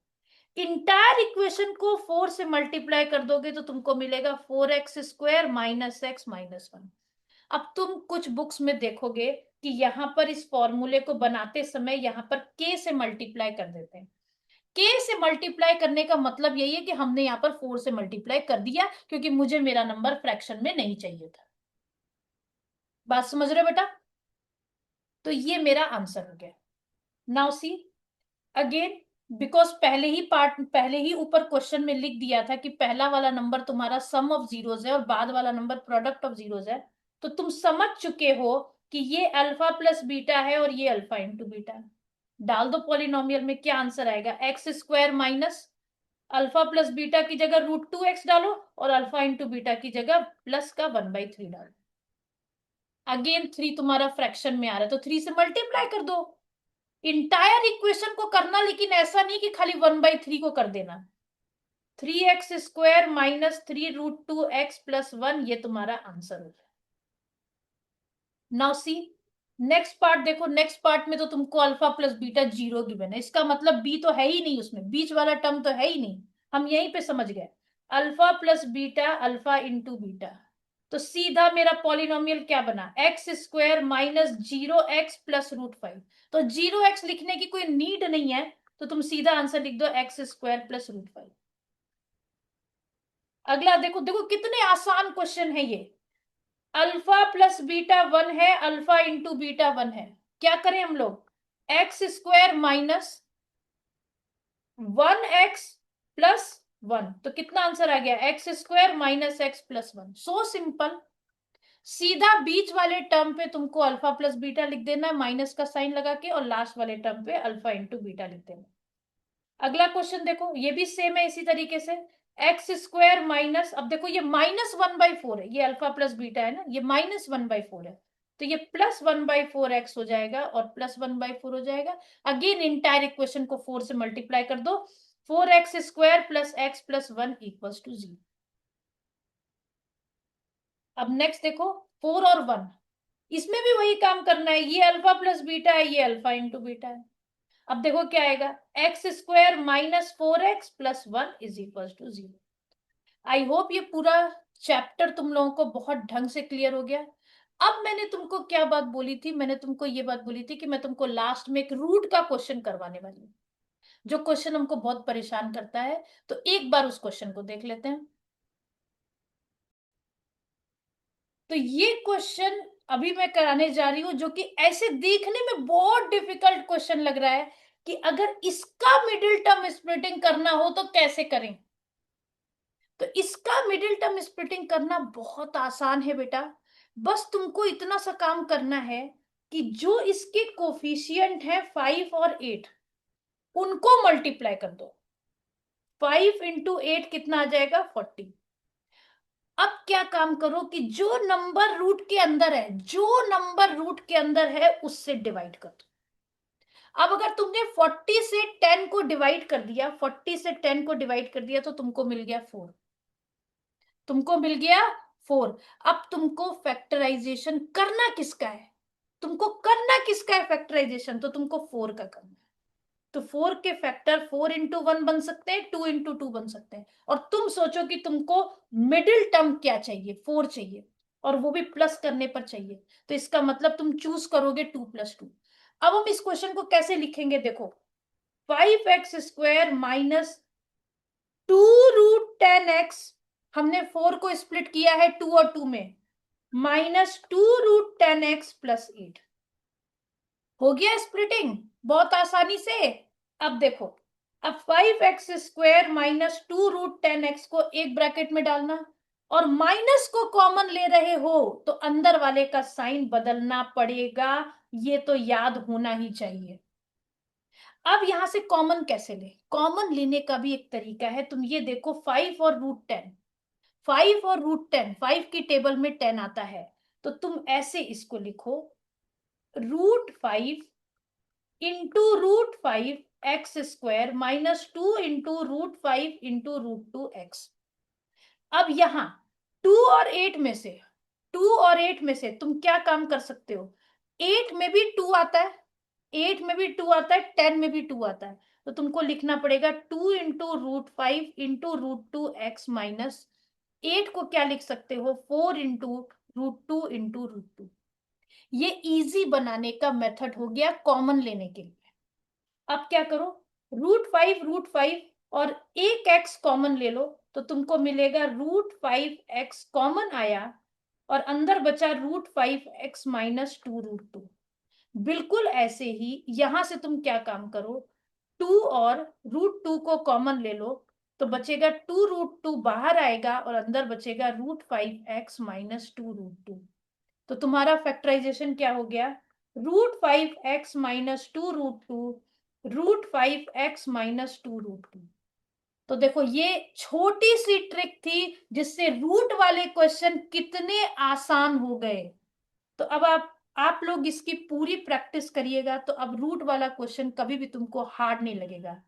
इंटायर इक्वेशन को 4 से मल्टीप्लाई कर दोगे तो तुमको मिलेगा 4x² माइनस एक्स माइनस 1। अब तुम कुछ बुक्स में देखोगे कि यहां पर इस फॉर्मूले को बनाते समय यहां पर k से मल्टीप्लाई कर देते हैं। k से मल्टीप्लाई करने का मतलब यही है कि हमने यहां पर 4 से मल्टीप्लाई कर दिया, क्योंकि मुझे मेरा नंबर फ्रैक्शन में नहीं चाहिए था। बात समझ रहे हो बेटा? तो ये मेरा आंसर हो गया। नाउ सी अगेन, बिकॉज पहले ही ऊपर क्वेश्चन में लिख दिया था कि पहला वाला नंबर तुम्हारा सम ऑफ जीरोस है और बाद वाला नंबर प्रोडक्ट ऑफ जीरोस है, तो तुम समझ चुके हो कि ये अल्फा प्लस बीटा है और ये अल्फा इंटू बीटा है। डाल दो पॉलिनोमियल में, क्या आंसर आएगा, x square minus alpha plus beta की जगह √2x डालो, और अल्फा इंटू बीटा की जगह प्लस का 1/3 डालो। अगेन 3 तुम्हारा फ्रैक्शन में आ रहा है, तो 3 से मल्टीप्लाई कर दो। इंटायर इक्वेशन को करना, लेकिन ऐसा नहीं कि खाली 1/3 को कर देना। 3x² माइनस 3√2x+1, ये तुम्हारा आंसर हो जाए। नाउ सी नेक्स्ट पार्ट देखो, नेक्स्ट पार्ट में तो तुमको alpha plus beta zero given है, इसका मतलब बी तो है ही नहीं, उसमें बीच वाला टर्म तो है ही नहीं, हम यहीं पे समझ गए। Alpha plus beta alpha into beta, तो सीधा मेरा पॉलिनोमियल क्या बना, x² माइनस 0x प्लस √5। तो 0x लिखने की कोई नीड नहीं है, तो तुम सीधा आंसर लिख दो x² प्लस √5। अगला देखो, देखो कितने आसान क्वेश्चन है ये। अल्फा प्लस बीटा 1 है, अल्फा इंटू बीटा 1 है, क्या करें हम लोग, x² माइनस 1x प्लस 1, तो कितना आंसर आ गया, x² minus x plus 1। So simple, सीधा बीच वाले टर्म पे तुमको अल्फा प्लस बीटा लिख देना है माइनस का साइन लगा के, और लास्ट वाले टर्म पे अल्फा इंटू बीटा लिख देना। अगला क्वेश्चन देखो, ये भी सेम है इसी तरीके से, x² माइनस, अब देखो ये -1/4 है, ये अल्फा प्लस बीटा है ना, ये -1/4 है, तो ये +1/4x हो जाएगा और +1/4 हो जाएगा। अगेन इंटायर इक्वेशन को 4 से मल्टीप्लाई कर दो, 4x² plus x plus 1 equals to 0। अब नेक्स्ट देखो, 4 और 1, इसमें भी वही काम करना है, ये अल्फा प्लस बीटा है, ये अल्फा इंटू बीटा है। अब देखो क्या आएगा, x² minus 4x plus 1 is equal to 0। I hope ये पूरा चैप्टर तुम लोगों को बहुत ढंग से क्लियर हो गया। अब मैंने तुमको क्या बात बोली थी, मैंने तुमको ये बात बोली थी कि मैं तुमको लास्ट में एक रूट का क्वेश्चन करवाने वाली हूँ, जो क्वेश्चन हमको बहुत परेशान करता है, तो एक बार उस क्वेश्चन को देख लेते हैं। तो ये क्वेश्चन अभी मैं कराने जा रही हूं, जो कि ऐसे देखने में बहुत डिफिकल्ट क्वेश्चन लग रहा है कि अगर इसका मिडिल टर्म स्प्लिटिंग करना हो तो कैसे करें। तो इसका मिडिल टर्म स्प्लिटिंग करना बहुत आसान है बेटा, बस तुमको इतना सा काम करना है कि जो इसके कोफिशिएंट है 5 और 8, उनको मल्टीप्लाई कर दो। 5 इंटू 8 कितना आ जाएगा, 40। अब क्या काम करो कि जो नंबर रूट के अंदर है, जो नंबर रूट के अंदर है उससे डिवाइड कर दो। अब अगर तुमने 40 से 10 को डिवाइड कर दिया, 40 से 10 को डिवाइड कर दिया, तो तुमको मिल गया 4, तुमको मिल गया 4। अब तुमको फैक्टराइजेशन करना किसका है, तुमको करना किसका है फैक्टराइजेशन, तो तुमको 4 का करना है। तो 4 के फैक्टर 4 इंटू 1 बन सकते हैं, 2 इंटू 2 बन सकते हैं, और तुम सोचो कि तुमको मिडिल टर्म क्या चाहिए, 4 चाहिए, और वो भी प्लस करने पर चाहिए, तो इसका मतलब तुम चूज करोगे 2 + 2। अब हम इस क्वेश्चन को कैसे लिखेंगे, देखो 5x² माइनस 2√10x, हमने 4 को स्प्लिट किया है 2 और 2 में, माइनस 2√10x प्लस 8। हो गया स्प्लिटिंग बहुत आसानी से। अब देखो, अब 5x² माइनस 2√10x को एक ब्रैकेट में डालना, और माइनस को कॉमन ले रहे हो तो अंदर वाले का साइन बदलना पड़ेगा, ये तो याद होना ही चाहिए। अब यहां से कॉमन कैसे ले, कॉमन लेने का भी एक तरीका है, तुम ये देखो 5 और √10, 5 और √10, 5 की टेबल में 10 आता है, तो तुम ऐसे इसको लिखो, √5 into √5x² minus 2 into √5 into √2x। अब यहां 2 और 8 में से, 2 और 8 में से तुम क्या काम कर सकते हो, 8 में भी 2 आता है, 8 में भी 2 आता है, 10 में भी 2 आता है, तो तुमको लिखना पड़ेगा 2 इंटू √5 इंटू √2x माइनस 8 को क्या लिख सकते हो, 4 इंटू √2 इंटू √2। ये इजी बनाने का मेथड हो गया कॉमन लेने के लिए। अब क्या करो, √5 और एक x कॉमन ले लो, तो तुमको मिलेगा √5x कॉमन आया, और अंदर बचा √5x माइनस 2√2। बिल्कुल ऐसे ही यहां से तुम क्या काम करो, 2 और √2 को कॉमन ले लो, तो बचेगा 2√2 बाहर आएगा, और अंदर बचेगा √5x माइनस 2√2। तो तुम्हारा फैक्टराइजेशन क्या हो गया, √5x माइनस 2√2, √5x माइनस 2√2। तो देखो ये छोटी सी ट्रिक थी जिससे रूट वाले क्वेश्चन कितने आसान हो गए। तो अब आप लोग इसकी पूरी प्रैक्टिस करिएगा, तो अब रूट वाला क्वेश्चन कभी भी तुमको हार्ड नहीं लगेगा।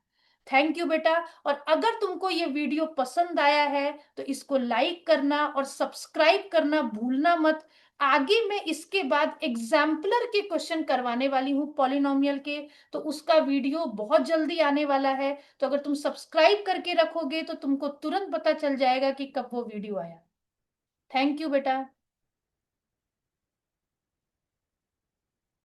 थैंक यू बेटा। और अगर तुमको ये वीडियो पसंद आया है तो इसको लाइक करना और सब्सक्राइब करना भूलना मत। आगे मैं इसके बाद एग्जाम्पलर के क्वेश्चन करवाने वाली हूँ पॉलिनोमियल के, तो उसका वीडियो बहुत जल्दी आने वाला है। तो अगर तुम सब्सक्राइब करके रखोगे तो तुमको तुरंत पता चल जाएगा कि कब वो वीडियो आया। थैंक यू बेटा।